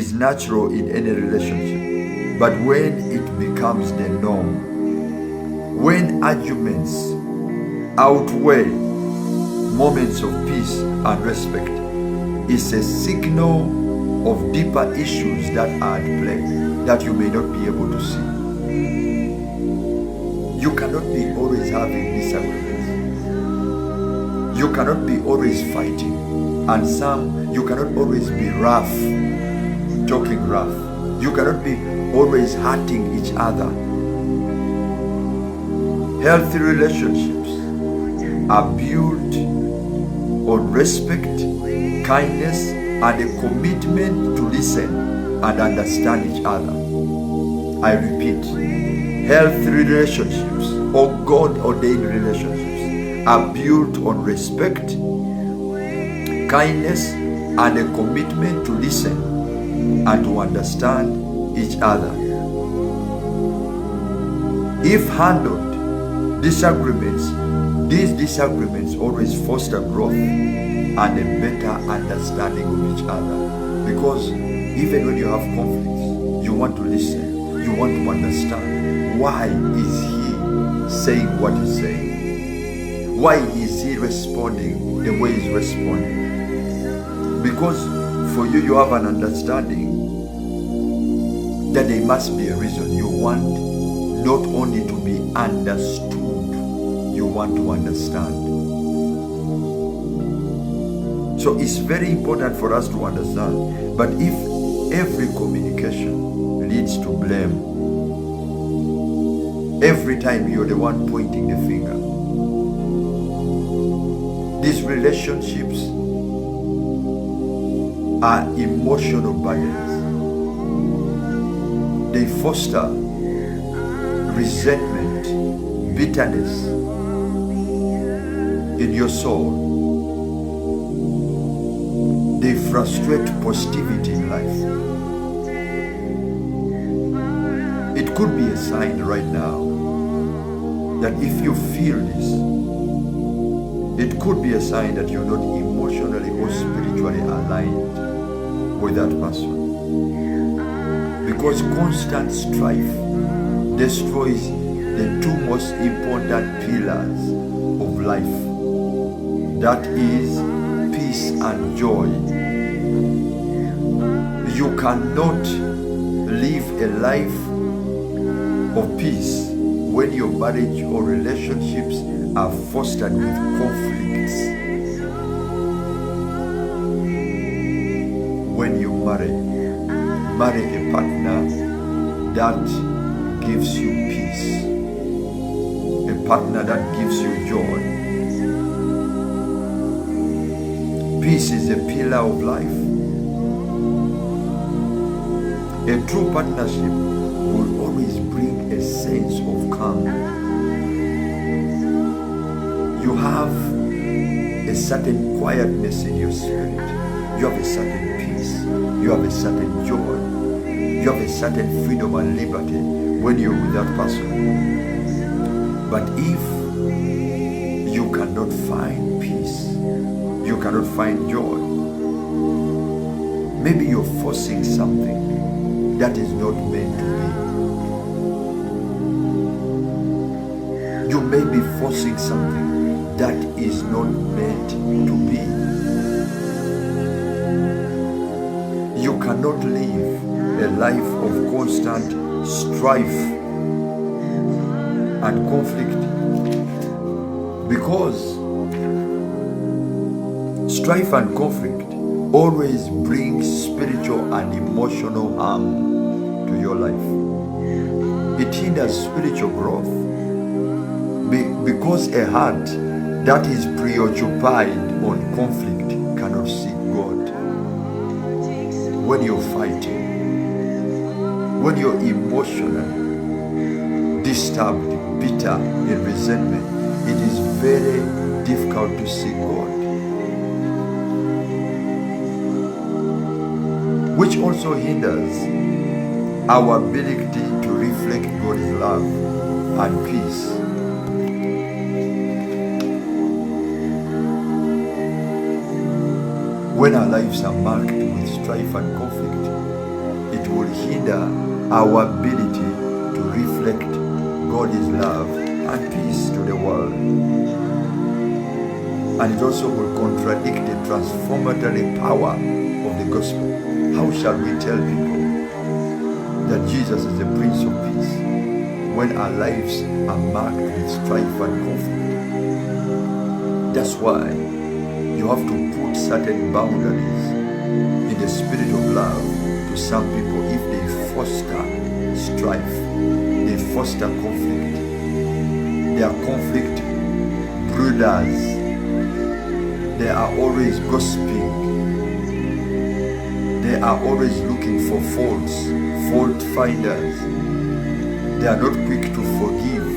is natural in any relationship. But when it becomes the norm, when arguments outweigh moments of peace and respect, it's a signal of deeper issues that are at play that you may not be able to see. You cannot be always having disagreements. You cannot be always fighting. And you cannot always be rough, talking rough. You cannot be always hurting each other. Healthy relationships are built on respect, kindness, and a commitment to listen and understand each other. I repeat, healthy relationships or God-ordained relationships are built on respect, kindness, and a commitment to listen and to understand each other. If handled, these disagreements always foster growth and a better understanding of each other. Because even when you have conflicts, you want to listen, you want to understand. Why is he saying what he's saying? Why is he responding the way he's responding? Because for you, you have an understanding that there must be a reason. You want not only to be understood, you want to understand. So it's very important for us to understand. But if every communication leads to blame, every time you're the one pointing the finger, these relationships are emotional burdens. They foster resentment, bitterness in your soul. They frustrate positivity in life. It could be a sign right now that if you feel this, it could be a sign that you're not emotionally or spiritually aligned with that person. Because constant strife destroys the two most important pillars of life. That is peace and joy. You cannot live a life of peace when your marriage or relationships are fostered with conflicts. When you marry a partner that gives you peace, a partner that gives you joy. Peace is a pillar of life. A true partnership will always bring a sense of calm. You have a certain quietness in your spirit. You have a certain peace. You have a certain joy. You have a certain freedom and liberty when you're with that person. But if you cannot find peace, you cannot find joy, maybe you're forcing something that is not meant to be. You may be forcing something that is not meant to be. You cannot live a life of constant strife and conflict, because strife and conflict always brings spiritual and emotional harm to your life. It hinders spiritual growth, because a heart that is preoccupied on conflict cannot seek God. When you're fighting, when you're emotionally disturbed, bitter, in resentment, it is very difficult to seek God. Which also hinders our ability to reflect God's love and peace. When our lives are marked with strife and conflict, will hinder our ability to reflect God's love and peace to the world. And it also will contradict the transformatory power of the gospel. How shall we tell people that Jesus is the Prince of Peace when our lives are marked with strife and conflict? That's why you have to put certain boundaries in the spirit of love to some people. If they foster strife, they foster conflict, they are conflict brothers, they are always gossiping, they are always looking for faults, fault finders, they are not quick to forgive.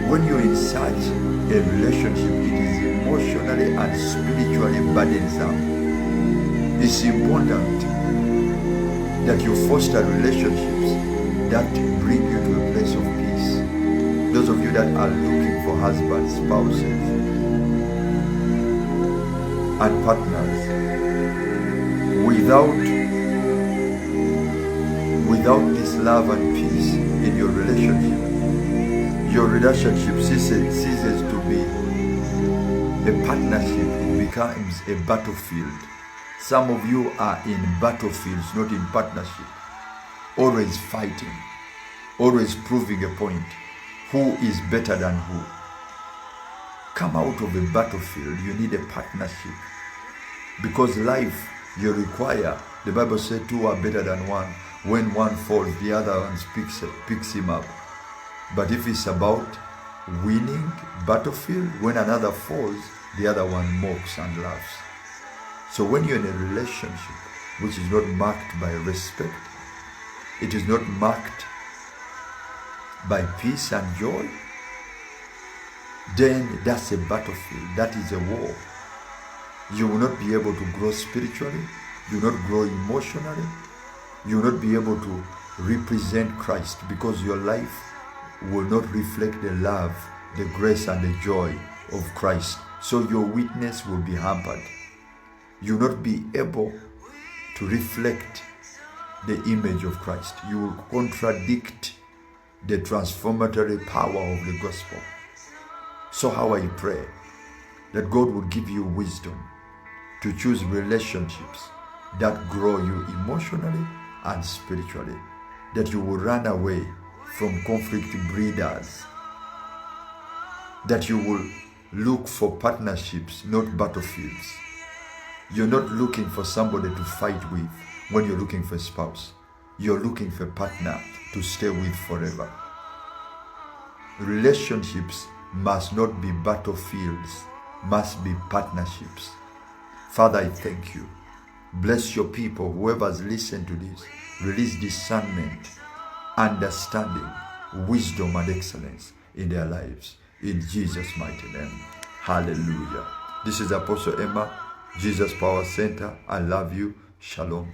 When you're in such a relationship, it is emotionally and spiritually burdensome. It's important that you foster relationships that bring you to a place of peace. Those of you that are looking for husbands, spouses, and partners, without this love and peace in your relationship ceases to be a partnership. It becomes a battlefield. Some of you are in battlefields, not in partnership. Always fighting, always proving a point. Who is better than who? Come out of a battlefield. You need a partnership. Because life, you require, the Bible said two are better than one. When one falls, the other one picks him up. But if it's about winning battlefield, when another falls, the other one mocks and laughs. So when you're in a relationship which is not marked by respect, it is not marked by peace and joy, then that's a battlefield. That is a war. You will not be able to grow spiritually. You will not grow emotionally. You will not be able to represent Christ, because your life will not reflect the love, the grace, and the joy of Christ. So your witness will be hampered. You will not be able to reflect the image of Christ. You will contradict the transformatory power of the gospel. So how I pray that God will give you wisdom to choose relationships that grow you emotionally and spiritually, that you will run away from conflict breeders, that you will look for partnerships, not battlefields. You're not looking for somebody to fight with when you're looking for a spouse. You're looking for a partner to stay with forever. Relationships must not be battlefields, must be partnerships. Father, I thank you. Bless your people, whoever has listened to this. Release discernment, understanding, wisdom, and excellence in their lives. In Jesus' mighty name. Hallelujah. This is Apostle Emma, Jesus Power Center. I love you. Shalom.